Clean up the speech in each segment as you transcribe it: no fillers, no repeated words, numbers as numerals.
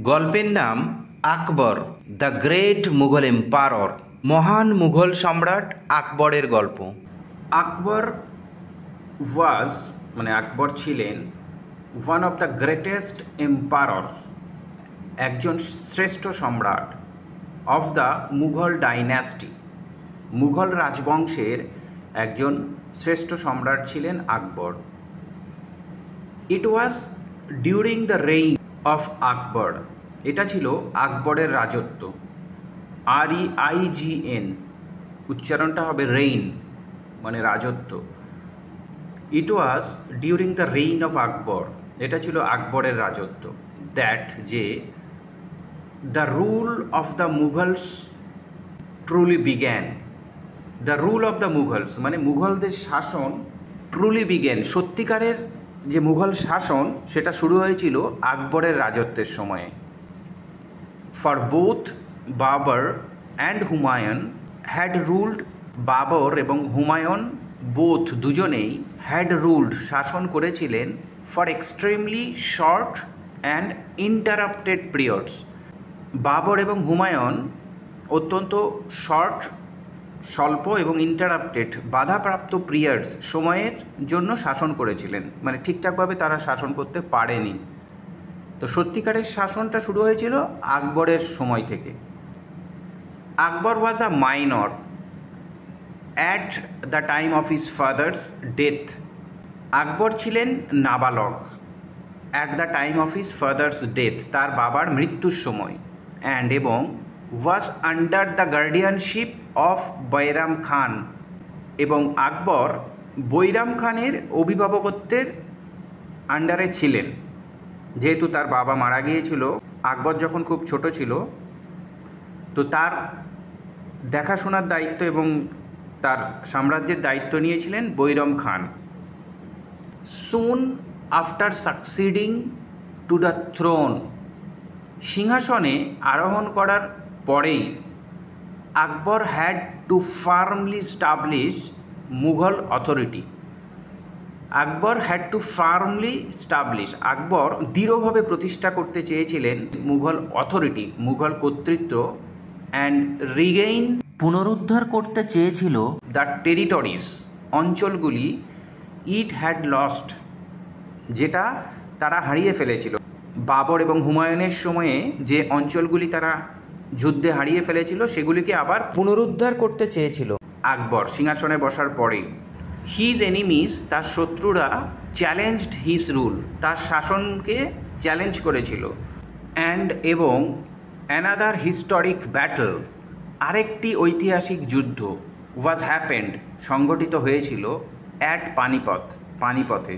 গল্পের নাম আকবর, the great Mughal emperor, মহান মুঘল সম্রাট আকবরের গল্প। আকবর আকবর ছিলেন one of the greatest emperor, একজন শ্রেষ্ঠ সম্রাট of the Mughal dynasty. Mughal রাজবংশের একজন শ্রেষ্ঠ সম্রাট ছিলেন আকবর। ইট ওয়াজ ডিউরিং দ্য রেইন অফ আকবর, এটা ছিল আকবরের রাজত্ব। REIGN উচ্চারণটা হবে রেইন, মানে রাজত্ব। ইট ওয়াজ ডিউরিং দ্য রেইন অফ আকবর, এটা ছিল আকবরের রাজত্ব। দ্যাট যে the rule of the Mughals truly began. The rule of the Mughals মানে মুঘলদের শাসন ট্রুলি বিগ্যান, সত্যিকারের যে মুঘল শাসন সেটা শুরু হয়েছিল আকবরের রাজত্বের সময়ে। For both Babur and Humayun had ruled. Babur এবং হুমায়ুন বোথ দুজনেই হ্যাড রুলড শাসন করেছিলেন for extremely short and interrupted periods. Babur এবং হুমায়ুন অত্যন্ত স্বল্প এবং ইন্টারাপ্টেড বাধাপ্রাপ্ত পিরিয়ডস সময়ের জন্য শাসন করেছিলেন, মানে ঠিকঠাকভাবে তারা শাসন করতে পারেনি। তো সত্যিকারের শাসনটা শুরু হয়েছিল আকবরের সময় থেকে। Akbar was a minor at the time of his father's death. Akbar ছিলেন নাবালক at the time of his father's death, তার বাবার মৃত্যুর সময়। অ্যান্ড এবং was under the guardianship of Bairam Khan, এবং আকবর বৈরাম খানের অভিভাবকত্বের আন্ডারে ছিলেন। যেহেতু তার বাবা মারা গিয়েছিল, আকবর যখন খুব ছোট ছিল, তো তার দেখাশোনার দায়িত্ব এবং তার সাম্রাজ্যের দায়িত্ব নিয়েছিলেন Bairam Khan. Soon after succeeding to the throne, সিংহাসনে আরোহণ করার পরেই Akbar had to firmly establish Mughal authority. Akbar had to firmly establish, Akbar দৃঢ়ভাবে প্রতিষ্ঠা করতে চেয়েছিলেন মুঘল অথরিটি, মুঘল কর্তৃত্ব। অ্যান্ড রিগেইন, পুনরুদ্ধার করতে চেয়েছিল দ্য টেরিটরিজ, অঞ্চলগুলি ইট হ্যাড লস্ট, যেটা তারা হারিয়ে ফেলেছিল। বাবর এবং হুমায়ুনের সময়ে যে অঞ্চলগুলি তারা যুদ্ধে হারিয়ে ফেলেছিল সেগুলিকে আবার পুনরুদ্ধার করতে চেয়েছিল আকবর সিংহাসনে বসার পরেই। হিজ এনিমিস, তার শত্রুরা চ্যালেঞ্জড হিজ রুল, তার শাসনকে চ্যালেঞ্জ করেছিল। অ্যান্ড এবং অ্যানাদার হিস্টোরিক ব্যাটল, আরেকটি ঐতিহাসিক যুদ্ধ ওয়াজ হ্যাপেন্ড, সংগঠিত হয়েছিল অ্যাট পানিপথে।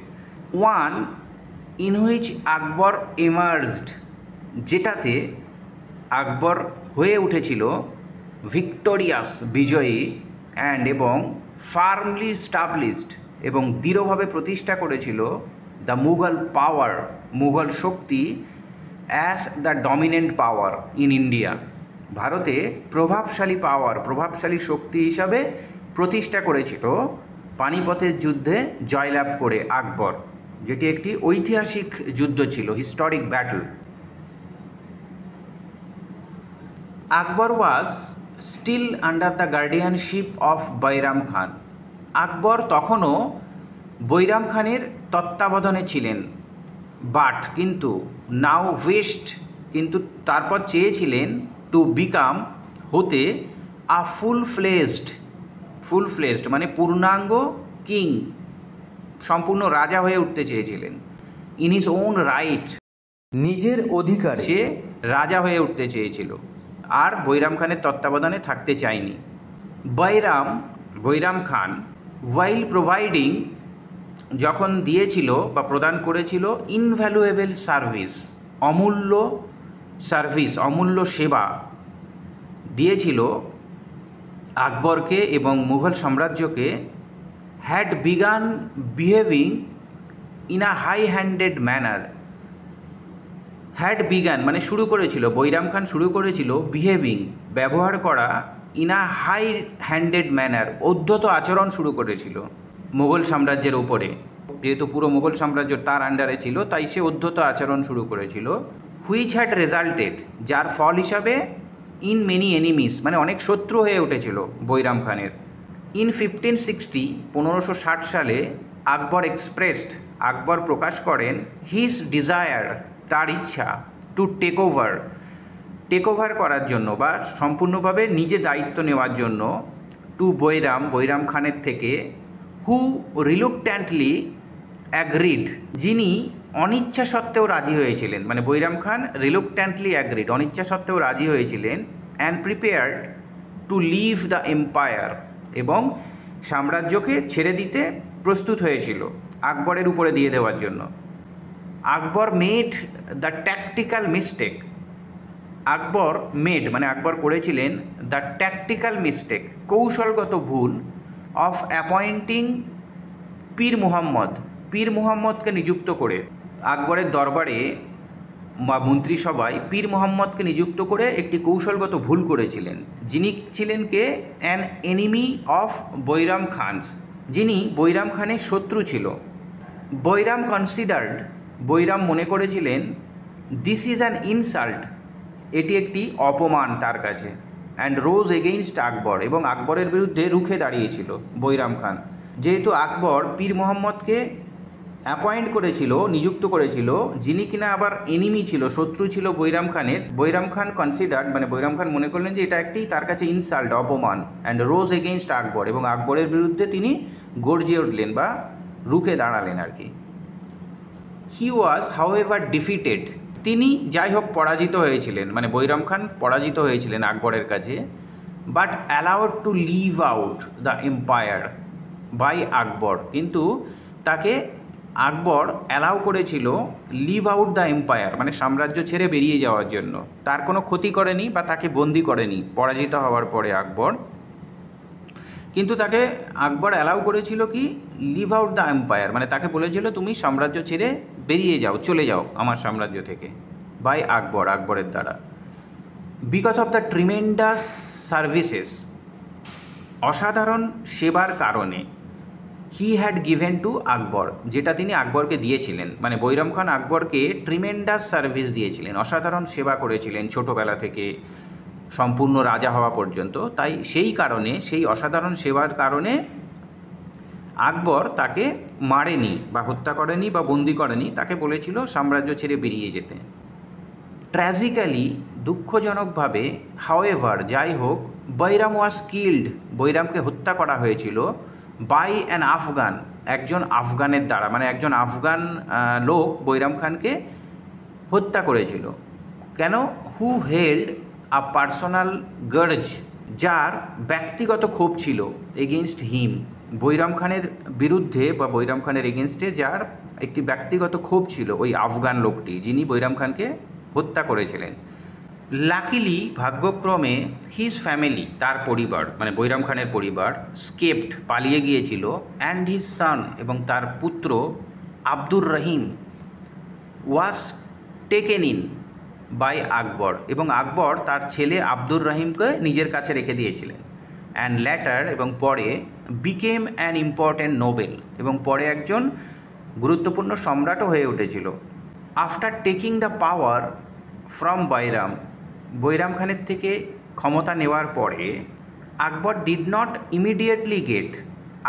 One in which Akbar emerged, যেটাতে আকবর হয়ে উঠেছিল ভিক্টোরিয়াস, বিজয়ী। অ্যান্ড এবং ফার্মলি স্টাবলিশড, এবং দৃঢ়ভাবে প্রতিষ্ঠা করেছিল the Mughal power, Mughal Shakti, as the dominant power in India, ভারতে প্রভাবশালী শক্তি হিসাবে প্রতিষ্ঠা করেছিল পানিপথের যুদ্ধে জয়লাভ করে আকবর, যেটি একটি ঐতিহাসিক যুদ্ধ ছিল, historic battle. Akbar was still under the guardianship of Bairam Khan, Akbar তখনও বৈরাম খানের তত্ত্বাবধানে ছিলেন। বাট কিন্তু নাও উইশড, কিন্তু তারপর চেয়েছিলেন টু বিকাম, হতে আ ফুল ফ্লেজড মানে পূর্ণাঙ্গ কিং, সম্পূর্ণ রাজা হয়ে উঠতে চেয়েছিলেন। ইন হিজ ওন রাইট, নিজের অধিকার সে রাজা হয়ে উঠতে চেয়েছিল, আর বৈরাম খানের তত্ত্বাবধানে থাকতে চায়নি। বৈরাম খান ওয়াইল প্রোভাইডিং, যখন দিয়েছিল বা প্রদান করেছিল ইনভ্যালুয়েবল সার্ভিস, অমূল্য সেবা দিয়েছিল আকবরকে এবং মুঘল সাম্রাজ্যকে। Had begun behaving in a high handed manner, had begun মানে শুরু করেছিল, বৈরাম খান শুরু করেছিল বিহেভিং ব্যবহার করা, in a high handed manner উদ্ধত আচরণ শুরু করেছিল মুঘল সাম্রাজ্যের উপরে। যেহেতু পুরো মুঘল সাম্রাজ্য তার আন্ডারে ছিল, তাই সে উদ্ধত আচরণ শুরু করেছিল। হুইচ হ্যাড রেজাল্টেড, যার ফল হিসাবে ইন মেনি এনিমিস, মানে অনেক শত্রু হয়ে উঠেছিল বৈরাম খানের। ইন 1560, 1560 সালে আকবর এক্সপ্রেসড, আকবর প্রকাশ করেন হিজ ডিজায়ার, তার ইচ্ছা, টু টেক ওভার করার জন্য বা সম্পূর্ণভাবে নিজে দায়িত্ব নেওয়ার জন্য, টু বৈরাম খানের থেকে, হু রিলুকট্যান্টলি অ্যাগ্রিড, যিনি অনিচ্ছা সত্ত্বেও রাজি হয়েছিলেন, মানে বৈরাম খান রিলুকট্যান্টলি অ্যাগ্রিড, অনিচ্ছা সত্ত্বেও রাজি হয়েছিলেন, and prepared to leave the empire, এবং সাম্রাজ্যকে ছেড়ে দিতে প্রস্তুত হয়েছিল আকবরের উপরে দিয়ে দেওয়ার জন্য। Akbar made the tactical mistake, Akbar made মানে আকবর করেছিলেন দ্য ট্যাকটিক্যাল মিস্টেক, কৌশলগত ভুল, অফ অ্যাপয়েন্টিং পীর মুহাম্মদকে নিযুক্ত করে, আকবরের দরবারে বা মন্ত্রিসভায় পীর মুহাম্মদকে নিযুক্ত করে একটি কৌশলগত ভুল করেছিলেন, যিনি ছিলেন কে, an enemy of Bairam Khan's, যিনি বৈরাম খানের শত্রু ছিল। বৈরাম মনে করেছিলেন দিস ইজ অ্যান ইনসাল্ট, এটি একটি অপমান তার কাছে, অ্যান্ড রোজ এগেইনস্ট আকবর, এবং আকবরের বিরুদ্ধে রুখে দাঁড়িয়েছিল বৈরাম খান। যেহেতু আকবর পীর মুহাম্মদকে নিযুক্ত করেছিল, যিনি কিনা আবার এনিমি ছিল, শত্রু ছিল বৈরাম খানের, বৈরাম খান মানে বৈরাম খান মনে করলেন যে এটা একটি তার কাছে ইনসাল্ট, অপমান, অ্যান্ড রোজ এগেইনস্ট আকবর, এবং আকবরের বিরুদ্ধে তিনি গর্জে উঠলেন বা রুখে দাঁড়ালেন আর কি। হি ওয়াজ হাউএভার ডিফিটেড, তিনি যাই হোক পরাজিত হয়েছিলেন, মানে বৈরাম খান পরাজিত হয়েছিলেন আকবরের কাছে, but allowed to leave out the empire by Akbar, কিন্তু তাকে আকবর অ্যালাউ করেছিল লিভ আউট দ্য এম্পায়ার, মানে সাম্রাজ্য ছেড়ে বেরিয়ে যাওয়ার জন্য, তার কোনো ক্ষতি করেনি বা তাকে বন্দি করেনি পরাজিত হওয়ার পরে আকবর, কিন্তু তাকে আকবর অ্যালাউ করেছিল কি, লিভ আউট দ্য এম্পায়ার, মানে তাকে বলেছিল তুমি সাম্রাজ্য ছেড়ে বেরিয়ে যাও, চলে যাও আমার সাম্রাজ্য থেকে, বাই আকবরের দ্বারা। Because of the tremendous services, অসাধারণ সেবার কারণে, হি হ্যাড গিভেন টু আকবর, যেটা তিনি আকবরকে দিয়েছিলেন, মানে বৈরাম খান আকবরকে ট্রিমেন্ডাস সার্ভিস দিয়েছিলেন, অসাধারণ সেবা করেছিলেন ছোটোবেলা থেকে সম্পূর্ণ রাজা হওয়া পর্যন্ত, তাই সেই কারণে, সেই অসাধারণ সেবার কারণে আকবর তাকে মারেনি বা হত্যা করেনি বা বন্দি করেনি, তাকে বলেছিল সাম্রাজ্য ছেড়ে বেরিয়ে যেতে। ট্র্যাজিক্যালি, দুঃখজনকভাবে, হাউএভার যাই হোক, বৈরাম ওয়াজ কিল্ড, বৈরামকে হত্যা করা হয়েছিল, বাই অ্যান আফগান, একজন আফগানের দ্বারা, মানে একজন আফগান লোক বৈরাম খানকে হত্যা করেছিল। কেন? হু হেল্ড আ পার্সোনাল গার্জ, যার ব্যক্তিগত ক্ষোভ ছিল, এগেনস্ট হিম, বৈরাম খানের বিরুদ্ধে বা বৈরাম খানের এগেনস্টে যার একটি ব্যক্তিগত ক্ষোভ ছিল, ওই আফগান লোকটি যিনি বৈরাম খানকে হত্যা করেছিলেন। লাকিলি, ভাগ্যক্রমে, হিজ ফ্যামিলি, তার পরিবার, মানে বৈরাম খানের পরিবার, স্কেপড, পালিয়ে গিয়েছিল, অ্যান্ড হিজ সান, এবং তার পুত্র Abdur Rahim, was taken in by আকবর, এবং আকবর তার ছেলে আব্দুর রহিমকে নিজের কাছে রেখে দিয়েছিলেন। অ্যান্ড ল্যাটার, এবং পরে, বিকেম অ্যান ইম্পর্ট্যান্ট নোবেল, এবং পরে একজন গুরুত্বপূর্ণ সম্রাটও হয়ে উঠেছিল। After taking the power from Bairam খানের থেকে ক্ষমতা নেওয়ার পরে, আকবর ডিড নট ইমিডিয়েটলি গেট,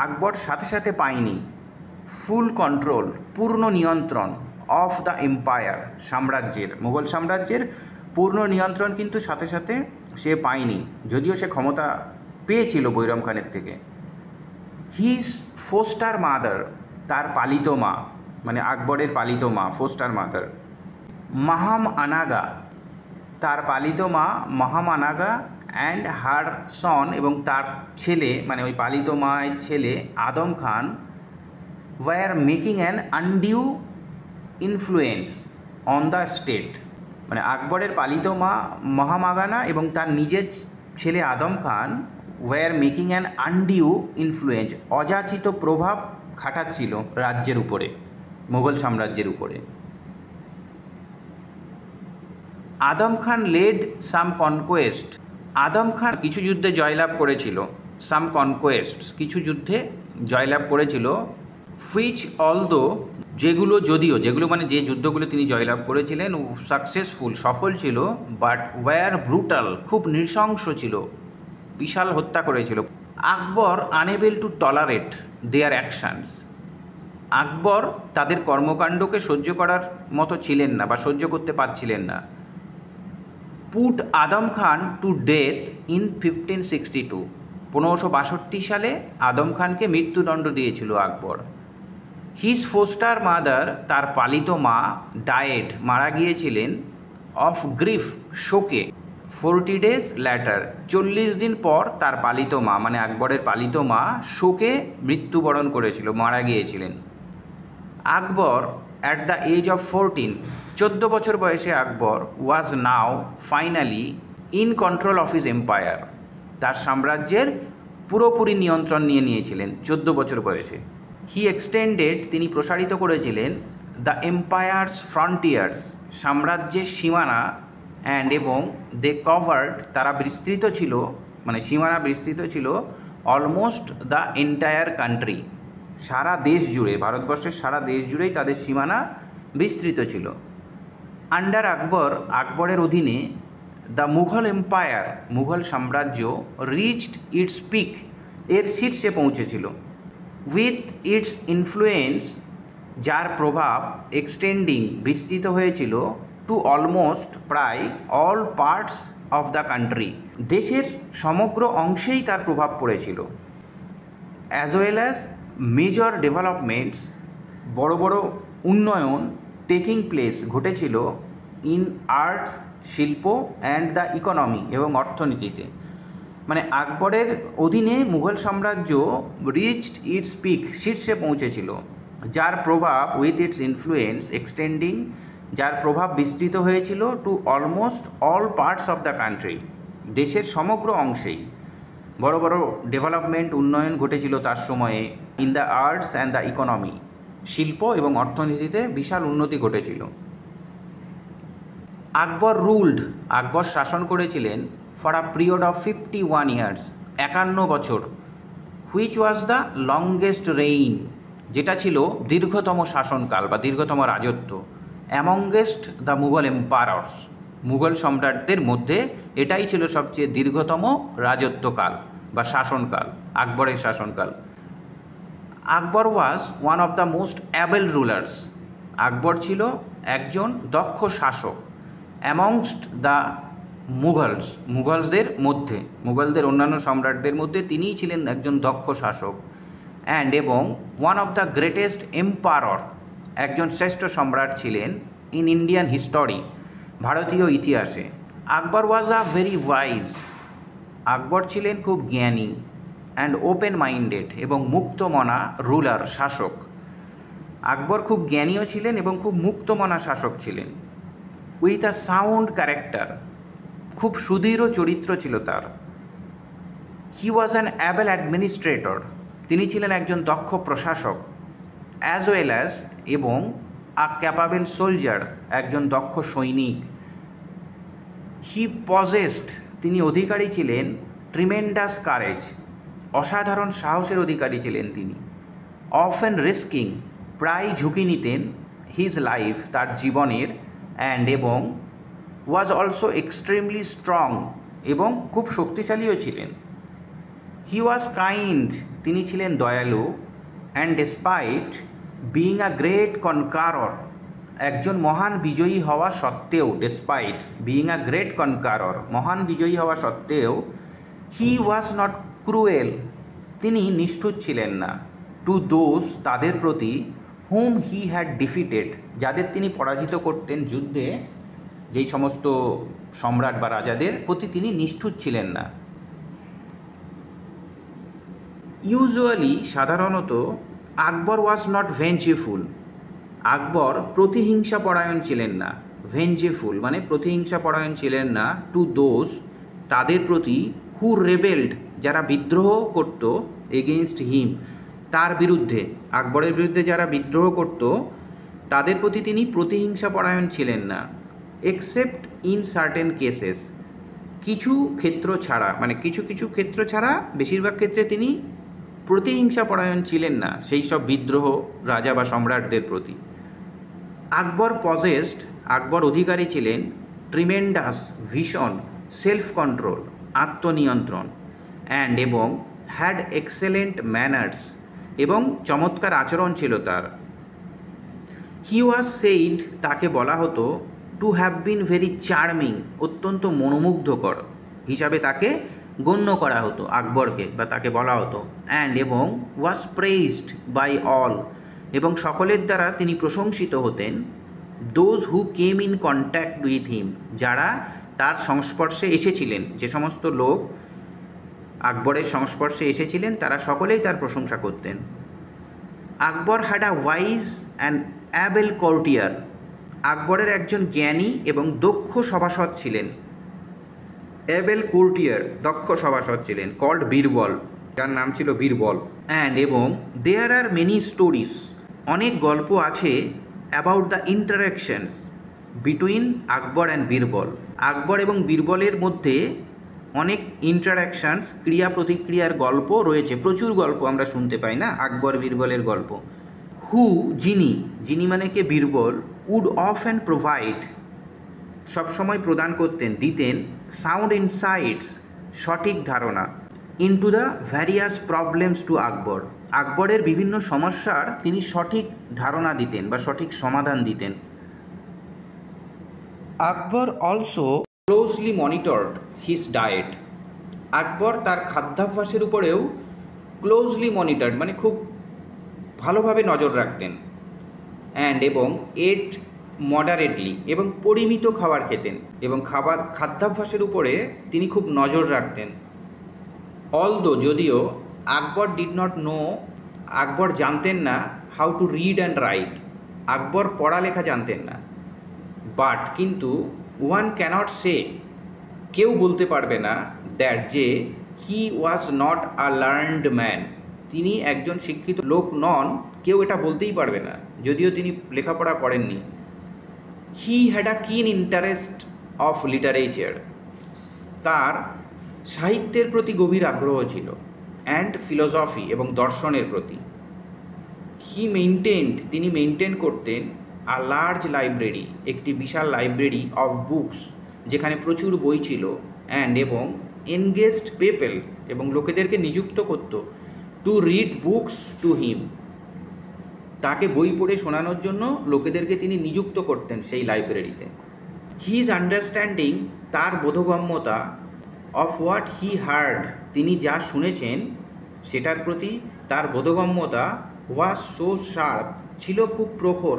আকবর সাথে সাথে পায়নি, ফুল কন্ট্রোল, পূর্ণ নিয়ন্ত্রণ, অফ দ্য এম্পায়ার, সাম্রাজ্যের, মুঘল সাম্রাজ্যের পূর্ণ নিয়ন্ত্রণ কিন্তু সাথে সাথে সে পায়নি, যদিও সে ক্ষমতা পেয়েছিল বৈরাম খানের থেকে। হিজ ফোস্টার মাদার, তার পালিত মা, মানে আকবরের পালিত মা, ফোস্টার মাদার, মাহাম আনাগা, তার পালিত মা মাহাম আনাগা, অ্যান্ড হার সন, এবং তার ছেলে, মানে ওই পালিত মায়ের ছেলে Adam Khan, were making an undue influence on the state, মানে আকবরের পালিত মা মহামাগানা এবং তার নিজের ছেলে Adam Khan, were making an undue influence, অযাচিত প্রভাব খাটাচ্ছিল রাজ্যের উপরে, মুঘল সাম্রাজ্যের উপরে। আদম খান লেড সাম কনকোয়েস্ট, আদম খান কিছু যুদ্ধে জয়লাভ করেছিল, সাম কনকোয়েস্ট, কিছু যুদ্ধে জয়লাভ করেছিল, হুইচ অলদো যেগুলো মানে যে যুদ্ধগুলো তিনি জয়লাভ করেছিলেন সাকসেসফুল, সফল ছিল, বাট ওয়্যার ব্রুটাল, খুব নৃশংস ছিল, বিশাল হত্যা করেছিল। Akbar unable to tolerate their actions, Akbar তাদের কর্মকাণ্ডকে সহ্য করার মতো ছিলেন না বা সহ্য করতে পারছিলেন না। Put Adam Khan to death in 1562, 1562 সালে আদম খানকে মৃত্যুদণ্ড দিয়েছিল আকবর। হিজ ফোস্টার মাদার, তার পালিত মা, ডায়েড, মারা গিয়েছিলেন, অফ গ্রিফ, শোকে, 40 days ল্যাটার, 40 দিন পর তার পালিত মা মানে আকবরের পালিত মা শোকে মৃত্যুবরণ করেছিল, মারা গিয়েছিলেন। Akbar at the age of 14, 14 বছর বয়সে Akbar was now finally in control of his empire, তার সাম্রাজ্যের পুরোপুরি নিয়ন্ত্রণ নিয়ে নিয়েছিলেন 14 বছর বয়সে। হি এক্সটেন্ডেড, তিনি প্রসারিত করেছিলেন, দ্য এম্পায়ার্স ফ্রন্টিয়ার্স, সাম্রাজ্যের সীমানা, অ্যান্ড এবং দে কভার্ড, তারা বিস্তৃত ছিল, মানে সীমানা বিস্তৃত ছিল, অলমোস্ট দ্য এন্টায়ার কান্ট্রি, সারা দেশ জুড়ে, ভারতবর্ষের সারা দেশ জুড়েই তাদের সীমানা বিস্তৃত ছিল। আন্ডার আকবর, আকবরের অধীনে, দ্য মুঘল এম্পায়ার, মুঘল সাম্রাজ্য, রিচড ইটস পিক, এর শীর্ষে পৌঁছেছিল, উইথ ইটস ইনফ্লুয়েন্স, যার প্রভাব, এক্সটেন্ডিং, বিস্তৃত হয়েছিল, টু অলমোস্ট, প্রায়, all parts of the country, দেশের সমগ্র অংশেই তার প্রভাব পড়েছিল। As well as major developments, বড় বড় উন্নয়ন, টেকিং প্লেস, ঘটেছিল, ইন আর্টস, শিল্প, অ্যান্ড দ্য ইকোনমি, এবং অর্থনীতিতে। মানে আকবরের অধীনে মুঘল সাম্রাজ্য রিচড ইটস পিক, শীর্ষে পৌঁছেছিল, যার প্রভাব, উইথ ইটস ইনফ্লুয়েন্স এক্সটেন্ডিং, যার প্রভাব বিস্তৃত হয়েছিল, to almost all parts of the country, দেশের সমগ্র অংশেই। বড় বড় ডেভেলপমেন্ট, উন্নয়ন ঘটেছিল তার সময়ে, in the arts and the economy, শিল্প এবং অর্থনীতিতে বিশাল উন্নতি ঘটেছিল। আকবর রুলড, আকবর শাসন করেছিলেন, for a period of 51 years, 51 বছর, which was the longest reign, যেটা ছিল দীর্ঘতম শাসনকাল বা দীর্ঘতম রাজত্ব, amongst the Mughal empires, Mughal সম্রাটদের মধ্যে এটাই ছিল সবচেয়ে দীর্ঘতম রাজত্বকাল বা শাসনকাল, আকবরের শাসনকাল। Akbar was one of the most able rulers, Akbar ছিল একজন দক্ষ শাসক, অ্যামংস্ট দ্য মুঘলস, মুঘলসদের মধ্যে, মুঘলদের অন্যান্য সম্রাটদের মধ্যে তিনিই ছিলেন একজন দক্ষ শাসক, অ্যান্ড এবং one of the greatest empire, একজন শ্রেষ্ঠ সম্রাট ছিলেন, ইন ইন্ডিয়ান হিস্টোরি, ভারতীয় ইতিহাসে। আকবর ওয়াজ আ ভেরি ওয়াইজ, আকবর ছিলেন খুব জ্ঞানী, অ্যান্ড ওপেন মাইন্ডেড, এবং মুক্তমনা রুলার, শাসক। আকবর খুব জ্ঞানীও ছিলেন এবং খুব মুক্তমনা শাসক ছিলেন। উইথ আ সাউন্ড ক্যারেক্টার, খুব সুদৃঢ় চরিত্র ছিল তার। হি ওয়াজ অ্যান অ্যাবেল অ্যাডমিনিস্ট্রেটর, তিনি ছিলেন একজন দক্ষ প্রশাসক, অ্যাজ ওয়েল অ্যাজ, এবং আ ক্যাপাবেল সোলজার, একজন দক্ষ সৈনিক। হি পজেসড, তিনি অধিকারী ছিলেন, ট্রিমেন্ডাস কারেজ, অসাধারণ সাহসের অধিকারী ছিলেন তিনি। অফেন রিস্কিং, প্রায় ঝুঁকি নিতেন, হিজ লাইফ, তার জীবনের, অ্যান্ড এবং ওয়াজ অলসো এক্সট্রিমলি স্ট্রং, এবং খুব শক্তিশালীও ছিলেন। হি ওয়াজ কাইন্ড, তিনি ছিলেন দয়ালু, and despite being a great conqueror, একজন মহান বিজয়ী হওয়া সত্ত্বেও, despite being a great conqueror, মহান বিজয়ী হওয়া সত্ত্বেও, হি ওয়াজ নট ক্রুয়েল, তিনি নিষ্ঠুর ছিলেন না, টু দোজ, তাদের প্রতি, হুম হি হ্যাড ডিফিটেড, যাদের তিনি পরাজিত করতেন যুদ্ধে, যেই সমস্ত সম্রাট বা রাজাদের প্রতি তিনি নিষ্ঠুর ছিলেন না। ইউজুয়ালি, সাধারণত, আকবর ওয়াজ নট ভেঞ্জিফুল, আকবর প্রতিহিংসা পরায়ণ ছিলেন না, ভেঞ্জিফুল মানে প্রতিহিংসা পরায়ণ ছিলেন না, টু দোজ, তাদের প্রতি, হু রেবেল্ড, যারা বিদ্রোহ করত, এগেইনস্ট হিম, তার বিরুদ্ধে, আকবরের বিরুদ্ধে যারা বিদ্রোহ করত, তাদের প্রতি তিনি প্রতিহিংসা পরায়ণ ছিলেন না, এক্সেপ্ট ইন সার্টেন কেসেস, কিছু ক্ষেত্র ছাড়া, মানে কিছু কিছু ক্ষেত্র ছাড়া বেশিরভাগ ক্ষেত্রে তিনি প্রতিহিংসাপরায়ণ ছিলেন না সেই সব বিদ্রোহ রাজা বা সম্রাটদের প্রতি। আকবর পজেসড, আকবর অধিকারী ছিলেন ট্রিমেন্ডাস ভিশন, সেলফ কন্ট্রোল, আত্মনিয়ন্ত্রণ, অ্যান্ড এবং হ্যাড এক্সেলেন্ট ম্যানার্স, এবং চমৎকার আচরণ ছিল তার। হি ওয়াজ সেইড, তাকে বলা হতো to have been very charming, অত্যন্ত মনোমুগ্ধকর হিসাবে তাকে গণ্য করা হতো আকবরকে, বা তাকে বলা হতো। অ্যান্ড এবং ওয়াজ প্রেইজড বাই অল, এবং সকলের দ্বারা তিনি প্রশংসিত হতেন। Those who came in contact with him, যারা তার সংস্পর্শে এসেছিলেন, যে সমস্ত লোক আকবরের সংস্পর্শে এসেছিলেন তারা সকলেই তার প্রশংসা করতেন। Akbar had a wise and able courtier, Akbar একজন জ্ঞানী এবং দক্ষ সভাসদ ছিলেন। অ্যাবেল কোর্টিয়ার, দক্ষ সভাসদ ছিলেন, কল্ড বীরবল, যার নাম ছিল বীরবল। অ্যান্ড এবং দেয়ার আর মেনি স্টোরিজ, অনেক গল্প আছে about the interactions between Akbar and Birbal, Akbar এবং বীরবলের মধ্যে অনেক ইন্টারাকশানস, ক্রিয়া প্রতিক্রিয়ার গল্প রয়েছে, প্রচুর গল্প আমরা শুনতে পাই না আকবর বীরবলের গল্প। হু, যিনি, যিনি মানে কে Birbal, would of and provide, সবসময় প্রদান করতেন, দিতেন, সাউন্ড ইনসাইটস, সঠিক ধারণা, into the various problems to Akbar, Akbar বিভিন্ন সমস্যার তিনি সঠিক ধারণা দিতেন বা সঠিক সমাধান দিতেন। Akbar also closely monitored his diet, Akbar তার খাদ্যাভ্যাসের উপরেও ক্লোজলি মনিটরড মানে খুব ভালোভাবে নজর রাখতেন। অ্যান্ড এবং এট মডারেটলি, এবং পরিমিত খাবার খেতেন, এবং খাদ্যাভ্যাসের উপরে তিনি খুব নজর রাখতেন। অলদো, যদিও, Akbar did not know, Akbar জানতেন না how to read and write, Akbar পড়ালেখা জানতেন না। বাট, কিন্তু, ওয়ান ক্যানট সে, কেউ বলতে পারবে না, দ্যাট যে he was not a learned man, তিনি একজন শিক্ষিত লোক নন, কেউ এটা বলতেই পারবে না, যদিও তিনি লেখাপড়া করেননি। হি হ্যাড আ কিন ইন্টারেস্ট অফ লিটারেচার, তার সাহিত্যের প্রতি গভীর আগ্রহ ছিল, অ্যান্ড ফিলোসফি, এবং দর্শনের প্রতি। হি মেইনটেন্ড, তিনি মেইনটেন করতেন, আ লার্জ লাইব্রেরি, একটি বিশাল লাইব্রেরি অফ বুকস, যেখানে প্রচুর বই ছিল, অ্যান্ড এবং এনগেজড পিপল, এবং লোকেদেরকে নিযুক্ত করত, to read books to him, তাকে বই পড়ে শোনানোর জন্য লোকেদেরকে তিনি নিযুক্ত করতেন সেই লাইব্রেরিতে। হিজ আন্ডারস্ট্যান্ডিং, তার বোধগম্যতা, অফ হোয়াট হি হার্ড, তিনি যা শুনেছেন সেটার প্রতি তার বোধগম্যতা, ওয়াজ সো শার্প, ছিল খুব প্রখর,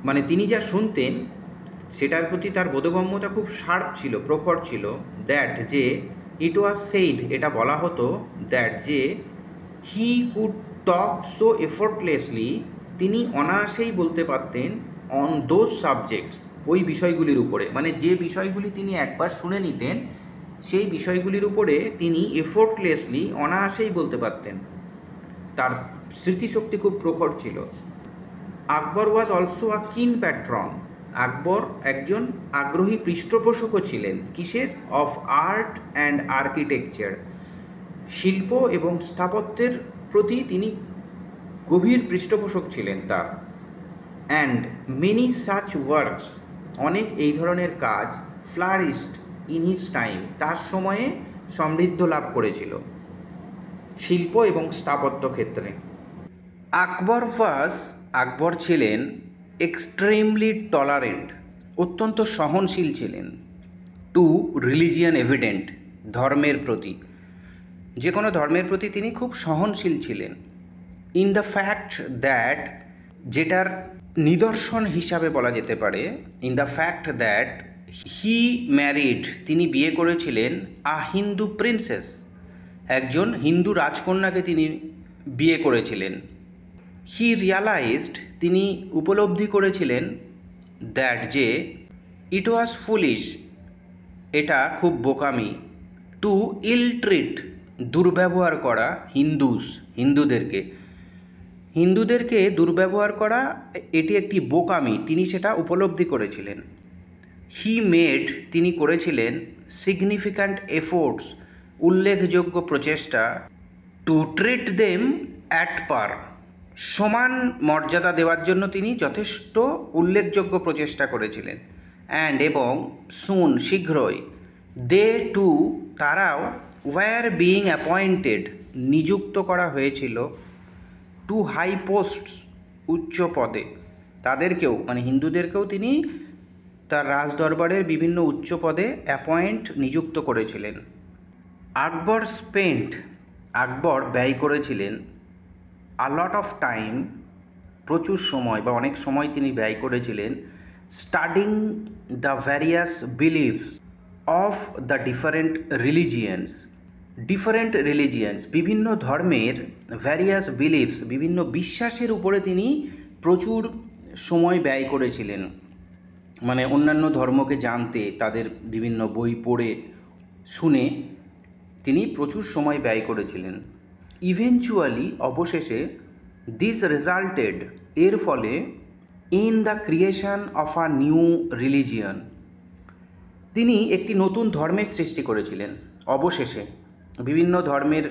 মানে তিনি যা শুনতেন সেটার প্রতি তার বোধগম্যতা খুব শার্প ছিল, প্রখর ছিল। দ্যাট, যে, ইট ওয়াজ সেইড, এটা বলা হতো, দ্যাট, যে, he could talk so effortlessly, তিনি অনায়াসেই বলতে পারতেন, অন দোজ সাবজেক্টস, ওই বিষয়গুলির উপরে, মানে যে বিষয়গুলি তিনি একবার শুনে নিতেন সেই বিষয়গুলির উপরে তিনি এফোর্টলেসলি, অনায়াসেই বলতে পারতেন, তার স্মৃতিশক্তি খুব প্রখর ছিল। আকবর ওয়াজ অলসো আ কিন প্যাট্রন, আকবর একজন আগ্রহী পৃষ্ঠপোষকও ছিলেন, কিসের? অফ আর্ট অ্যান্ড আর্কিটেকচার, শিল্প এবং স্থাপত্যের প্রতি তিনি গভীর পৃষ্ঠপোষক ছিলেন তার। অ্যান্ড মেনি সাচ ওয়ার্কস, অনেক এই ধরনের কাজ, ফ্লারিস্ট ইন হিজ টাইম, তার সময়ে সমৃদ্ধ লাভ করেছিল শিল্প এবং স্থাপত্য ক্ষেত্রে। আকবর ছিলেন এক্সট্রিমলি টলারেন্ট, অত্যন্ত সহনশীল ছিলেন, টু রিলিজিয়ান এভিডেন্ট, ধর্মের প্রতি, যে কোনো ধর্মের প্রতি তিনি খুব সহনশীল ছিলেন। ইন দ্য ফ্যাক্ট দ্যাট, যেটার নিদর্শন হিসাবে বলা যেতে পারে, in the fact that he married, তিনি বিয়ে করেছিলেন, আ হিন্দু প্রিন্সেস, একজন হিন্দু রাজকন্যাকে তিনি বিয়ে করেছিলেন। হি রিয়ালাইজড, তিনি উপলব্ধি করেছিলেন, দ্যাট, যে, ইট ওয়াজ ফুলিশ, এটা খুব বোকামি, টু ইল ট্রিট, দুর্ব্যবহার করা, হিন্দুদেরকে দুর্ব্যবহার করা, এটি একটি বোকামি, তিনি সেটা উপলব্ধি করেছিলেন। হি মেড, তিনি করেছিলেন, সিগনিফিক্যান্ট এফোর্টস, উল্লেখযোগ্য প্রচেষ্টা, টু ট্রিট দেম অ্যাট পার, সমান মর্যাদা দেওয়ার জন্য তিনি যথেষ্ট উল্লেখযোগ্য প্রচেষ্টা করেছিলেন। অ্যান্ড এবং সুন শীঘ্রই, দে টু তারাও, ওয়্যার বিইং অ্যাপয়েন্টেড নিযুক্ত করা হয়েছিল, টু হাই পোস্ট উচ্চ পদে, তাদেরকেও মানে হিন্দুদেরকেও তিনি তার রাজদরবারের বিভিন্ন উচ্চ পদে নিযুক্ত করেছিলেন। আকবর ব্যয় করেছিলেন আ লট অফ টাইম, প্রচুর সময় বা অনেক সময় তিনি ব্যয় করেছিলেন, studying the various beliefs of the different religions, বিভিন্ন ধর্মের ভ্যারিয়াস বিলিফস, বিভিন্ন বিশ্বাসের উপরে তিনি প্রচুর সময় ব্যয় করেছিলেন, মানে অন্যান্য ধর্মকে জানতে, তাদের বিভিন্ন বই পড়ে শুনে তিনি প্রচুর সময় ব্যয় করেছিলেন। ইভেনচুয়ালি অবশেষে দিস রেজাল্টেড, এর ফলে in the creation of a new religion, তিনি একটি নতুন ধর্মের সৃষ্টি করেছিলেন। অবশেষে বিভিন্ন ধর্মের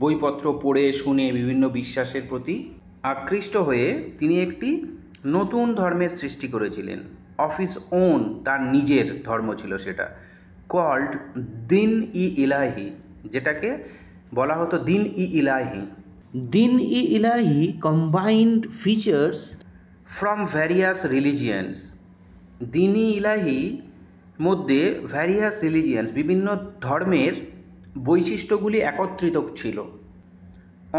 বইপত্র পড়ে শুনে বিভিন্ন বিশ্বাসের প্রতি আকৃষ্ট হয়ে তিনি একটি নতুন ধর্মের সৃষ্টি করেছিলেন, অফ হিজ ওন, তার নিজের ধর্ম ছিল সেটা, কল্ড দিন ই ইলাহি, যেটাকে বলা হতো দিন ই ইলাহি। দিন ই ইলাহি combined features from various religions, দিন ই ইলাহি মধ্যে ভ্যারিয়াস রিলিজিয়ান্স, বিভিন্ন ধর্মের বৈশিষ্ট্যগুলি একত্রিত ছিল।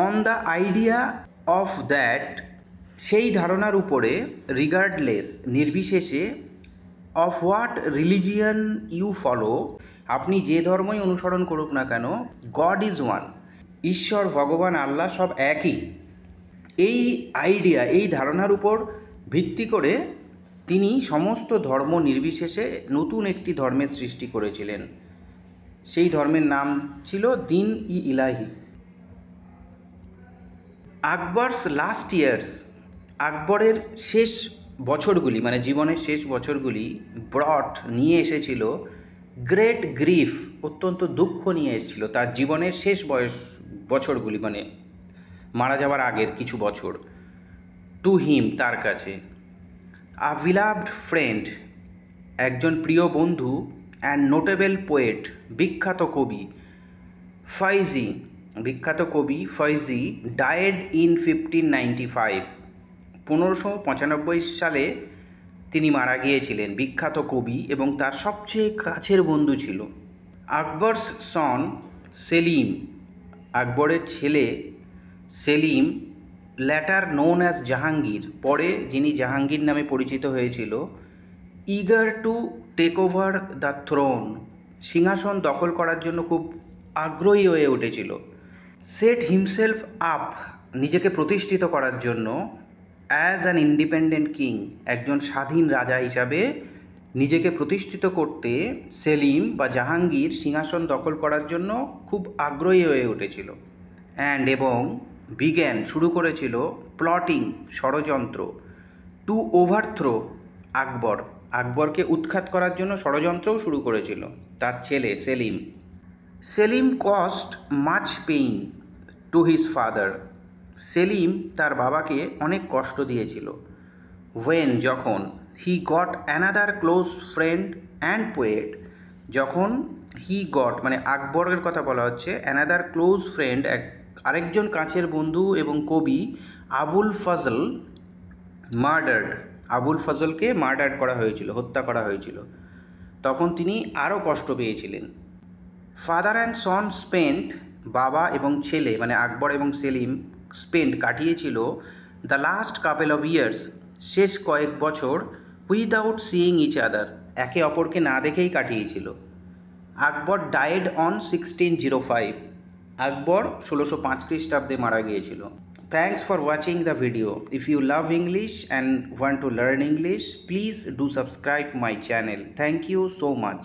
On the idea of that, সেই ধারণার উপরে, রিগার্ডলেস নির্বিশেষে, of what religion you follow, আপনি যে ধর্মই অনুসরণ করুক না কেন, গড ইজ ওয়ান, ঈশ্বর ভগবান আল্লাহ সব একই। এই আইডিয়া, এই ধারণার উপর ভিত্তি করে তিনি সমস্ত ধর্ম নির্বিশেষে নতুন একটি ধর্মের সৃষ্টি করেছিলেন। সেই ধর্মের নাম ছিল দিন ই ইলাহি। আকবরস লাস্ট ইয়ার্স, আকবরের শেষ বছরগুলি মানে জীবনের শেষ বছরগুলি, ব্রট নিয়ে এসেছিল গ্রেট গ্রিফ, অত্যন্ত দুঃখ নিয়ে এসেছিল তার জীবনের শেষ বছরগুলি, মানে মারা যাওয়ার আগের কিছু বছর, টু হিম, তার কাছে, আ বিলাভড ফ্রেন্ড, একজন প্রিয় বন্ধু, অ্যান্ড নোটেবল পোয়েট, বিখ্যাত কবি, ফয়জি ডায়েড ইন 1595, 1595 সালে তিনি মারা গিয়েছিলেন। বিখ্যাত কবি এবং তার সবচেয়ে কাছের বন্ধু ছিল। আকবরস সন সেলিম, আকবরের ছেলে Selim, later known as Jahangir, পরে যিনি জাহাঙ্গীর নামে পরিচিত হয়েছিল, eager to take over the throne, সিংহাসন দখল করার জন্য খুব আগ্রহী হয়ে উঠেছিল। সেট হিমসেলফ আপ, নিজেকে প্রতিষ্ঠিত করার জন্য, অ্যাজ অ্যান ইন্ডিপেন্ডেন্ট কিং, একজন স্বাধীন রাজা হিসাবে নিজেকে প্রতিষ্ঠিত করতে সেলিম বা জাহাঙ্গীর সিংহাসন দখল করার জন্য খুব আগ্রহী হয়ে উঠেছিল। অ্যান্ড এবং বিজ্ঞান শুরু করেছিল, প্লটিং ষড়যন্ত্র, টু ওভারথ্রো আকবরকে উৎখাত করার জন্য ষড়যন্ত্রও শুরু করেছিল তার ছেলে Selim caused much pain to his father, Selim তার বাবাকে অনেক কষ্ট দিয়েছিল। ওয়েন, যখন, he got another close friend and poet, যখন হি গট মানে আকবরের কথা বলা হচ্ছে, অ্যানাদার ক্লোজ ফ্রেন্ড, আরেকজন কাছের বন্ধু এবং কবি, আবুল ফজলকে মার্ডার করা হয়েছিল, হত্যা করা হয়েছিল, তখন তিনি আরও কষ্ট পেয়েছিলেন। ফাদার অ্যান্ড সন স্পেন্ট, বাবা এবং ছেলে মানে আকবর এবং সেলিম কাটিয়েছিল the last couple of years, শেষ কয়েক বছর, উইদাউট সিইং ইচ আদার, একে অপরকে না দেখেই কাটিয়েছিল। আকবর ডায়েড অন 1605, আকবর 1605 খ্রিস্টাব্দে মারা গিয়েছিল। Thanks for watching the video. If you love English and want to learn English, please do subscribe my channel. Thank you so much.